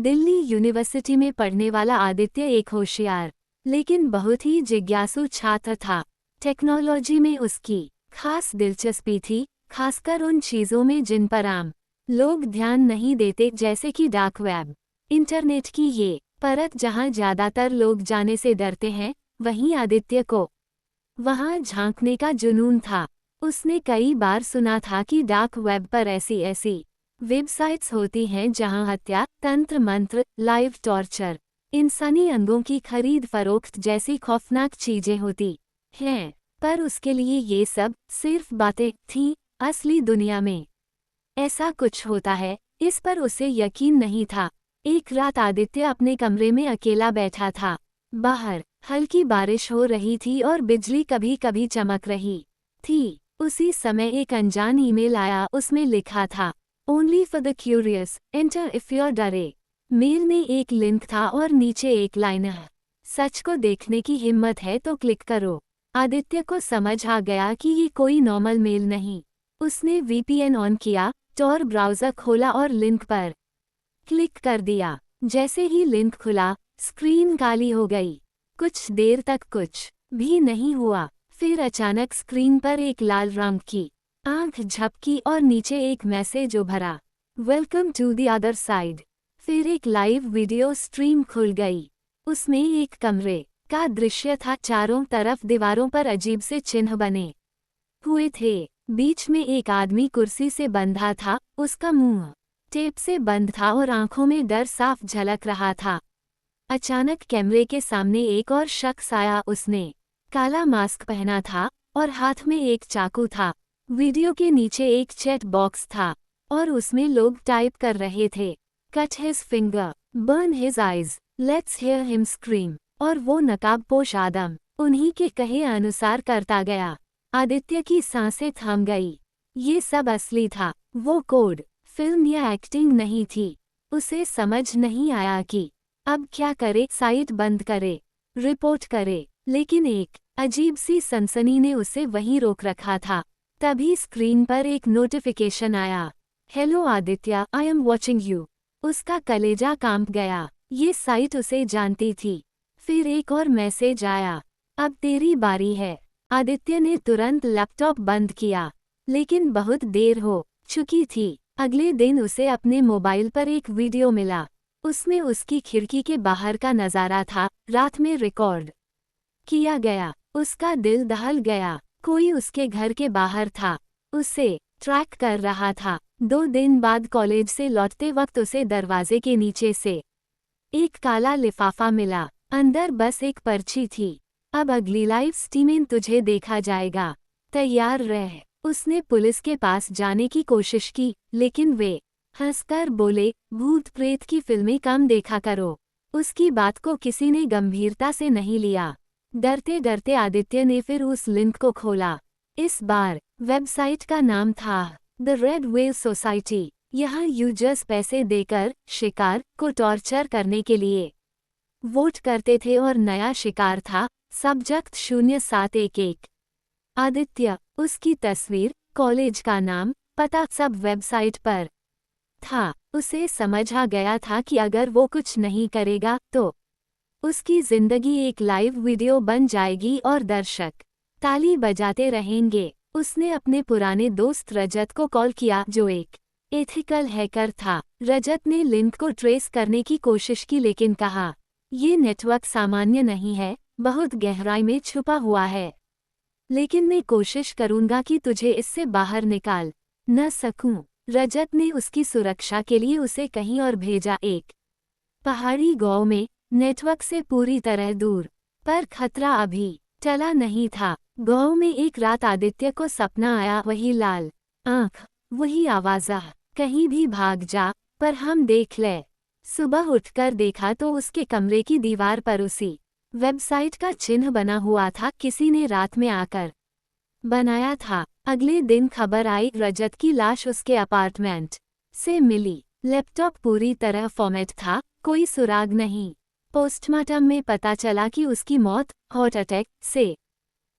Delhi university में पढ़ने वाला आदित्य एक होशियार लेकिन बहुत ही जिज्ञासु छात्र था। टेक्नोलॉजी में उसकी खास दिलचस्पी थी, खासकर उन चीज़ों में जिन पर आम लोग ध्यान नहीं देते, जैसे कि डार्क वेब, इंटरनेट की ये परत जहां ज़्यादातर लोग जाने से डरते हैं। वहीं आदित्य को वहां झांकने का जुनून था। उसने कई बार सुना था कि डार्क वेब पर ऐसी वेबसाइट्स होती हैं जहां हत्या, तंत्र मंत्र, लाइव टॉर्चर, इंसानी अंगों की खरीद फरोख्त जैसी खौफनाक चीजें होती हैं। पर उसके लिए ये सब सिर्फ बातें थीं। असली दुनिया में ऐसा कुछ होता है, इस पर उसे यकीन नहीं था। एक रात आदित्य अपने कमरे में अकेला बैठा था। बाहर हल्की बारिश हो रही थी और बिजली कभी कभी चमक रही थी। उसी समय एक अनजान ईमेल आया। उसमें लिखा था, only for the curious, enter if you are dare. Mail में एक लिंक था और नीचे एक लाइन है, सच को देखने की हिम्मत है तो क्लिक करो। आदित्य को समझ आ गया कि ये कोई नॉर्मल मेल नहीं। उसने वीपीएन ऑन किया, टॉर ब्राउज़र खोला और लिंक पर क्लिक कर दिया। जैसे ही लिंक खुला, स्क्रीन काली हो गई। कुछ देर तक कुछ भी नहीं हुआ। फिर अचानक स्क्रीन पर एक लाल रंग की आंख झपकी और नीचे एक मैसेज उभरा, welcome to the other side. फिर एक लाइव वीडियो स्ट्रीम खुल गई। उसमें एक कमरे का दृश्य था। चारों तरफ दीवारों पर अजीब से चिन्ह बने हुए थे। बीच में एक आदमी कुर्सी से बंधा था। उसका मुंह टेप से बंद था और आंखों में डर साफ झलक रहा था। अचानक कैमरे के सामने एक और शख्स आया। उसने काला मास्क पहना था और हाथ में एक चाकू था। वीडियो के नीचे एक चैट बॉक्स था और उसमें लोग टाइप कर रहे थे, cut his finger, burn his eyes, let's hear him scream. और वो नकाबपोश आदम उन्हीं के कहे अनुसार करता गया। आदित्य की सांसें थम गई। ये सब असली था। वो कोड फिल्म या एक्टिंग नहीं थी। उसे समझ नहीं आया कि अब क्या करे, साइट बंद करे, रिपोर्ट करे। लेकिन एक अजीब सी सनसनी ने उसे वहीं रोक रखा था। तभी स्क्रीन पर एक नोटिफिकेशन आया, hello Aditya, I am watching you. उसका कलेजा कांप गया। ये साइट उसे जानती थी। फिर एक और मैसेज आया, अब तेरी बारी है। आदित्य ने तुरंत लैपटॉप बंद किया, लेकिन बहुत देर हो चुकी थी। अगले दिन उसे अपने मोबाइल पर एक वीडियो मिला। उसमें उसकी खिड़की के बाहर का नज़ारा था, रात में रिकॉर्ड किया गया। उसका दिल दहल गया। कोई उसके घर के बाहर था, उसे ट्रैक कर रहा था। 2 दिन बाद कॉलेज से लौटते वक्त उसे दरवाजे के नीचे से एक काला लिफाफा मिला। अंदर बस एक पर्ची थी, अब अगली लाइव स्ट्रीमिंग तुझे देखा जाएगा, तैयार रह। उसने पुलिस के पास जाने की कोशिश की, लेकिन वे हंसकर बोले, भूत प्रेत की फिल्में कम देखा करो। उसकी बात को किसी ने गंभीरता से नहीं लिया। डरते डरते आदित्य ने फिर उस लिंक को खोला। इस बार वेबसाइट का नाम था द रेड वेल सोसाइटी। यहाँ यूजर्स पैसे देकर शिकार को टॉर्चर करने के लिए वोट करते थे और नया शिकार था सब्जेक्ट 0711। आदित्य, उसकी तस्वीर, कॉलेज का नाम, पता सब वेबसाइट पर था। उसे समझ आ गया था कि अगर वो कुछ नहीं करेगा तो उसकी जिंदगी एक लाइव वीडियो बन जाएगी और दर्शक ताली बजाते रहेंगे। उसने अपने पुराने दोस्त रजत को कॉल किया, जो एक एथिकल हैकर था। रजत ने लिंक को ट्रेस करने की कोशिश की, लेकिन कहा, ये नेटवर्क सामान्य नहीं है, बहुत गहराई में छुपा हुआ है। लेकिन मैं कोशिश करूंगा कि तुझे इससे बाहर निकाल न सकूं। रजत ने उसकी सुरक्षा के लिए उसे कहीं और भेजा, एक पहाड़ी गांव में, नेटवर्क से पूरी तरह दूर। पर खतरा अभी टला नहीं था। गांव में एक रात आदित्य को सपना आया, वही लाल आंख, वही आवाज़, कहीं भी भाग जा पर हम देख ले। सुबह उठकर देखा तो उसके कमरे की दीवार पर उसी वेबसाइट का चिन्ह बना हुआ था। किसी ने रात में आकर बनाया था। अगले दिन खबर आई, रजत की लाश उसके अपार्टमेंट से मिली। लैपटॉप पूरी तरह फॉर्मेट था, कोई सुराग नहीं। पोस्टमार्टम में पता चला कि उसकी मौत हार्ट अटैक से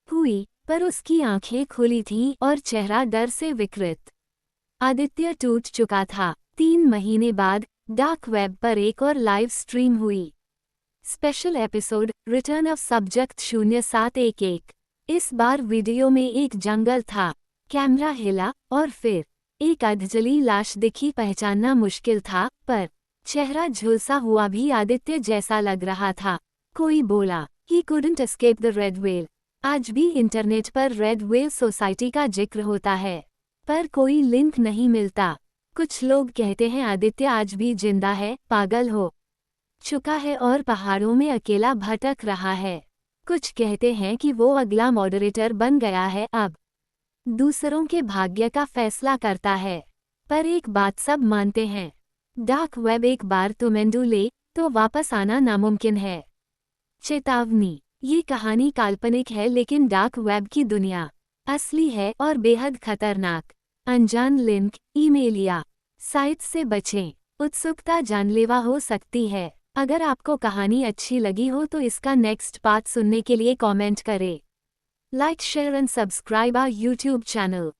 हुई, पर उसकी आंखें खुली थीं और चेहरा डर से विकृत। आदित्य टूट चुका था। 3 महीने बाद डार्क वेब पर एक और लाइव स्ट्रीम हुई। Special episode return of subject 0711। इस बार वीडियो में एक जंगल था, कैमरा हिला और फिर एक अधजली लाश दिखी। पहचानना मुश्किल था, पर चेहरा झुलसा हुआ भी आदित्य जैसा लग रहा था। कोई बोला, he couldn't escape the red whale. आज भी इंटरनेट पर रेड व्हेल सोसाइटी का जिक्र होता है, पर कोई लिंक नहीं मिलता। कुछ लोग कहते हैं आदित्य आज भी जिंदा है, पागल हो चुका है और पहाड़ों में अकेला भटक रहा है। कुछ कहते हैं कि वो अगला मॉडरेटर बन गया है, अब दूसरों के भाग्य का फैसला करता है। पर एक बात सब मानते हैं, डार्क वेब एक बार तुमेंडू ले तो वापस आना नामुमकिन है। चेतावनी, ये कहानी काल्पनिक है लेकिन डार्क वेब की दुनिया असली है और बेहद खतरनाक। अनजान लिंक, ईमेल या साइट से बचें। उत्सुकता जानलेवा हो सकती है। अगर आपको कहानी अच्छी लगी हो तो इसका नेक्स्ट पार्ट सुनने के लिए कमेंट करें। Like, share and subscribe our YouTube channel.